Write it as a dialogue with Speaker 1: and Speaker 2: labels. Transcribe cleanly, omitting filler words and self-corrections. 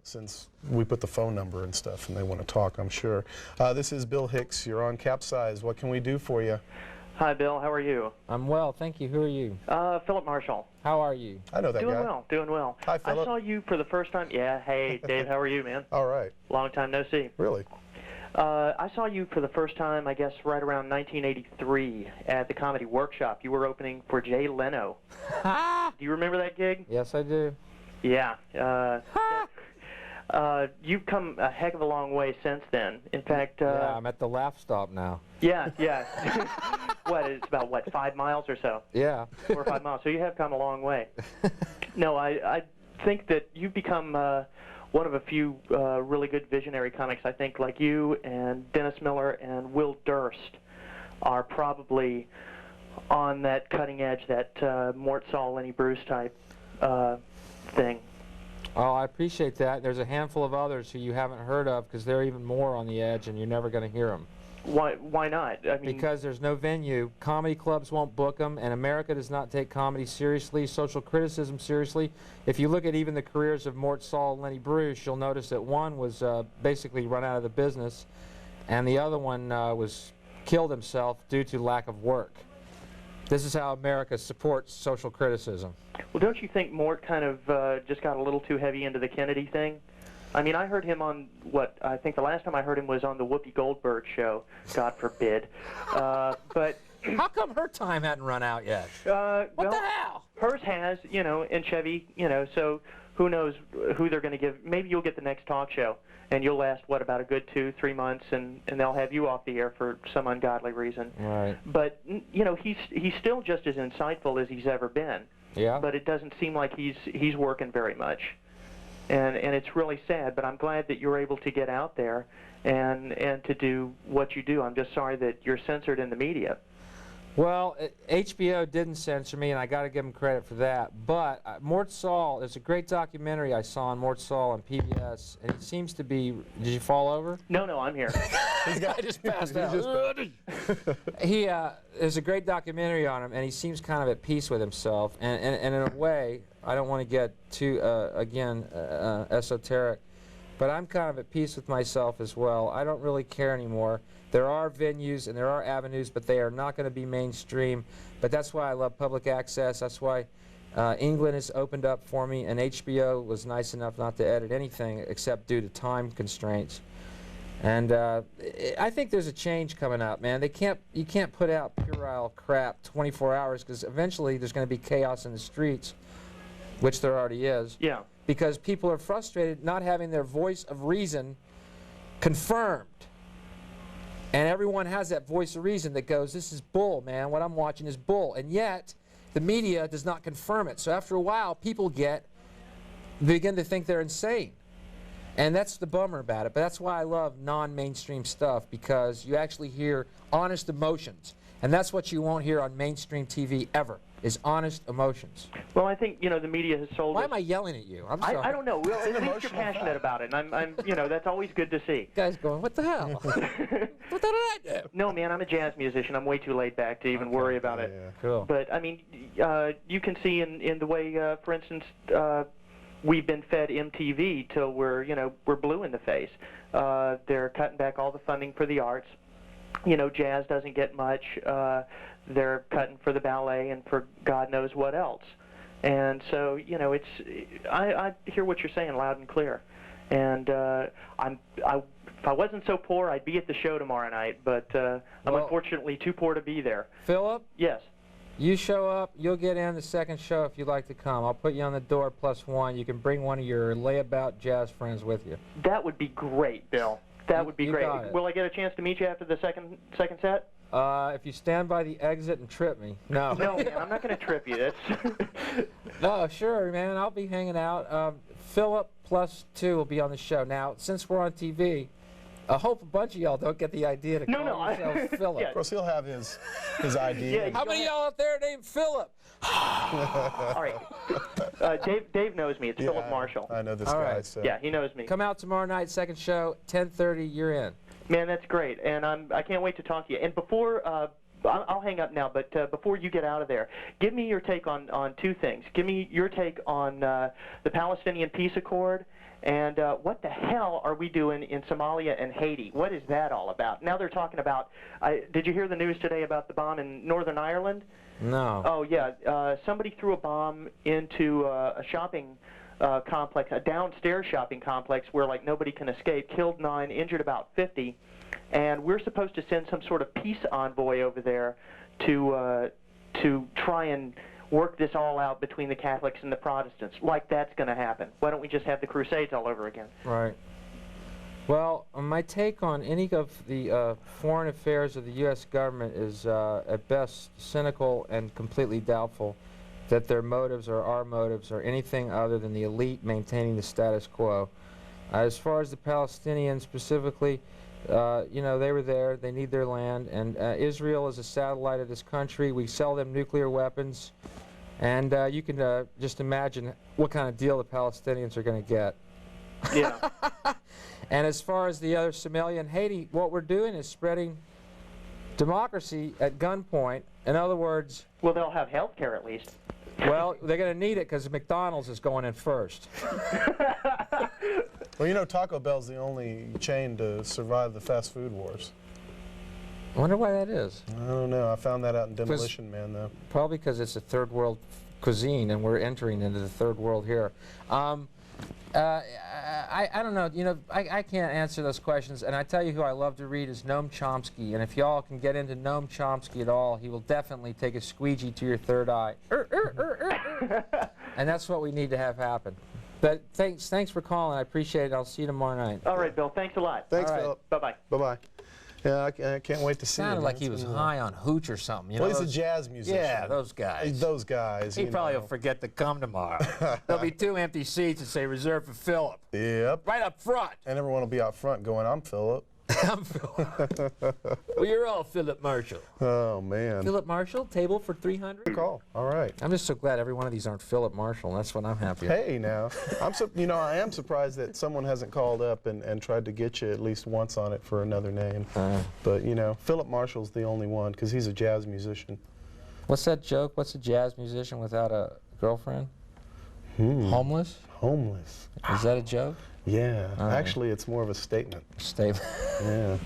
Speaker 1: since we put the phone number and stuff, and they want to talk, I'm sure. This is Bill Hicks. You're on CapZeyeZ. What can we do for you?
Speaker 2: Hi, Bill. How are you?
Speaker 3: I'm well, thank you. Who are you?
Speaker 2: Philip Marshall.
Speaker 3: How are you?
Speaker 1: I know that guy.
Speaker 2: Doing well, doing well.
Speaker 1: Hi, Philip.
Speaker 2: I saw you for the first time. Yeah, hey, Dave, how are you, man?
Speaker 1: All right.
Speaker 2: Long time no see.
Speaker 1: Really?
Speaker 2: I saw you for the first time, I guess, right around 1983 at the Comedy Workshop. You were opening for Jay Leno. Do you remember that gig?
Speaker 3: Yes, I do.
Speaker 2: Yeah. You've come a heck of a long way since then. In fact...
Speaker 3: yeah, I'm at the laugh stop now.
Speaker 2: Yeah, yeah. What, it's about, what, 5 miles or so?
Speaker 3: Yeah.
Speaker 2: 4 or 5 miles. So you have come a long way. No, I think that you've become one of a few really good visionary comics. I think like you and Dennis Miller and Will Durst are probably on that cutting edge, that Mort Saul, Lenny Bruce type thing.
Speaker 3: Oh, I appreciate that. There's a handful of others who you haven't heard of because they're even more on the edge and you're never going to hear them.
Speaker 2: Why not? I mean,
Speaker 3: because there's no venue. Comedy clubs won't book them, and America does not take comedy seriously, social criticism seriously. If you look at even the careers of Mort Saul and Lenny Bruce, you'll notice that one was basically run out of the business, and the other one killed himself due to lack of work. This is how America supports social criticism.
Speaker 2: Well, don't you think Mort kind of just got a little too heavy into the Kennedy thing? I mean, I heard him on, what, I think the last time I heard him was on the Whoopi Goldberg show, God forbid. But
Speaker 3: how come her time hadn't run out yet? What the hell?
Speaker 2: Hers has, you know, and Chevy, you know, so who knows who they're going to give. Maybe you'll get the next talk show, and you'll last, what, about a good 2-3 months, and they'll have you off the air for some ungodly reason.
Speaker 3: Right.
Speaker 2: But, you know, he's still just as insightful as he's ever been.
Speaker 3: Yeah.
Speaker 2: But it doesn't seem like he's working very much. And it's really sad, but I'm glad that you're able to get out there and to do what you do. I'm just sorry that you're censored in the media.
Speaker 3: Well, HBO didn't censor me, and I got to give them credit for that. But Mort Saul, there's a great documentary I saw on Mort Saul on PBS, and he seems to be. Did you fall over?
Speaker 2: No, I'm here.
Speaker 3: I just passed out. There's a great documentary on him, and he seems kind of at peace with himself. And in a way, I don't want to get too esoteric, but I'm kind of at peace with myself as well. I don't really care anymore. There are venues and there are avenues, but they are not going to be mainstream. But that's why I love public access. That's why England has opened up for me, and HBO was nice enough not to edit anything except due to time constraints. And I think there's a change coming up, man. You can't put out puerile crap 24 hours because eventually there's going to be chaos in the streets, which there already is.
Speaker 2: Yeah.
Speaker 3: Because people are frustrated not having their voice of reason confirmed. And everyone has that voice of reason that goes, this is bull, man. What I'm watching is bull. And yet, the media does not confirm it. So after a while, people begin to think they're insane. And that's the bummer about it. But that's why I love non-mainstream stuff, because you actually hear honest emotions. And that's what you won't hear on mainstream TV ever, is honest emotions.
Speaker 2: Well, I think, you know, the media has sold.
Speaker 3: Why am I yelling at you? I'm sorry.
Speaker 2: I don't know. Well, at least you're passionate about it, and I'm, you know, that's always good to see.
Speaker 3: Guys going, what the hell? What did I do?
Speaker 2: No, man, I'm a jazz musician. I'm way too laid back to even worry about it.
Speaker 1: Yeah.
Speaker 3: Cool.
Speaker 2: But I mean, you can see in the way, for instance, we've been fed MTV till we're blue in the face. They're cutting back all the funding for the arts. You know, jazz doesn't get much. They're cutting for the ballet and for God knows what else. And so, you know, I hear what you're saying loud and clear. And if I wasn't so poor, I'd be at the show tomorrow night. But I'm unfortunately too poor to be there.
Speaker 3: Philip?
Speaker 2: Yes.
Speaker 3: You show up, you'll get in the second show if you'd like to come. I'll put you on the door +1. You can bring one of your layabout jazz friends with you.
Speaker 2: That would be great, Bill. That would be great.
Speaker 3: Got it.
Speaker 2: Will I get a chance to meet you after the second set?
Speaker 3: If you stand by the exit and trip me. No.
Speaker 2: No, man, I'm not going to trip you. That's
Speaker 3: No, sure, man. I'll be hanging out. Philip +2 will be on the show. Now, since we're on TV, I hope a bunch of y'all don't get the idea to call yourself Philip.
Speaker 2: Yeah.
Speaker 1: Of course, he'll have his ID.
Speaker 2: Yeah,
Speaker 3: How many of y'all out there named Philip?
Speaker 2: All right. Dave knows me. It's Philip Marshall.
Speaker 1: I know this
Speaker 3: All
Speaker 1: guy.
Speaker 3: right.
Speaker 1: So.
Speaker 2: Yeah, he knows me.
Speaker 3: Come out tomorrow night, second show, 10:30. You're in.
Speaker 2: Man, that's great, and I can't wait to talk to you. And before I'll hang up now, but before you get out of there, give me your take on two things. Give me your take on the Palestinian peace accord, And what the hell are we doing in Somalia and Haiti? What is that all about? Now they're talking about, did you hear the news today about the bomb in Northern Ireland?
Speaker 3: No.
Speaker 2: Oh, yeah. Somebody threw a bomb into a shopping complex, a downstairs shopping complex where, like, nobody can escape, killed 9, injured about 50. And we're supposed to send some sort of peace envoy over there to try and work this all out between the Catholics and the Protestants. Like that's going to happen. Why don't we just have the Crusades all over again?
Speaker 3: Right. Well, my take on any of the foreign affairs of the U.S. government is at best cynical and completely doubtful that their motives or our motives are anything other than the elite maintaining the status quo. As far as the Palestinians specifically, you know, they were there, they need their land, and Israel is a satellite of this country. We sell them nuclear weapons, and you can just imagine what kind of deal the Palestinians are going to get.
Speaker 2: Yeah.
Speaker 3: And as far as the other Somalia and Haiti, what we're doing is spreading democracy at gunpoint. In other words...
Speaker 2: Well, they'll have health care at least.
Speaker 3: Well, they're going to need it because McDonald's is going in first.
Speaker 1: Well, you know, Taco Bell's the only chain to survive the fast food wars.
Speaker 3: I wonder why that is.
Speaker 1: I don't know. I found that out in Demolition Man, though.
Speaker 3: Probably because it's a third world cuisine, and we're entering into the third world here. I don't know. You know, I can't answer those questions. And I tell you who I love to read is Noam Chomsky. And if y'all can get into Noam Chomsky at all, he will definitely take a squeegee to your third eye. And that's what we need to have happen. But thanks for calling. I appreciate it. I'll see you tomorrow night.
Speaker 2: All right, Bill. Thanks a lot.
Speaker 1: Thanks,
Speaker 3: all right.
Speaker 1: Philip.
Speaker 2: Bye-bye.
Speaker 1: Bye-bye. Yeah, I can't wait to see him.
Speaker 3: Sounded like he was high on hooch or something. You
Speaker 1: Well,
Speaker 3: know,
Speaker 1: he's a jazz musician.
Speaker 3: Yeah, those guys.
Speaker 1: Those guys.
Speaker 3: He probably will forget to come tomorrow. There'll be 2 empty seats that say reserved for Philip.
Speaker 1: Yep.
Speaker 3: Right up front.
Speaker 1: And everyone will be out front going, I'm Philip.
Speaker 3: I'm Philip. Well, you're all Philip Marshall.
Speaker 1: Oh, man.
Speaker 3: Philip Marshall, table for 300.
Speaker 1: Good call. All right.
Speaker 3: I'm just so glad every one of these aren't Philip Marshall. That's what I'm happy with.
Speaker 1: Hey, now, you know, I am surprised that someone hasn't called up and tried to get you at least once on it for another name. But, you know, Philip Marshall's the only one because he's a jazz musician.
Speaker 3: What's that joke? What's a jazz musician without a girlfriend? Homeless?
Speaker 1: Homeless.
Speaker 3: Is that a joke?
Speaker 1: Yeah.
Speaker 3: All right.
Speaker 1: Actually, it's more of a statement.
Speaker 3: Statement.
Speaker 1: Yeah.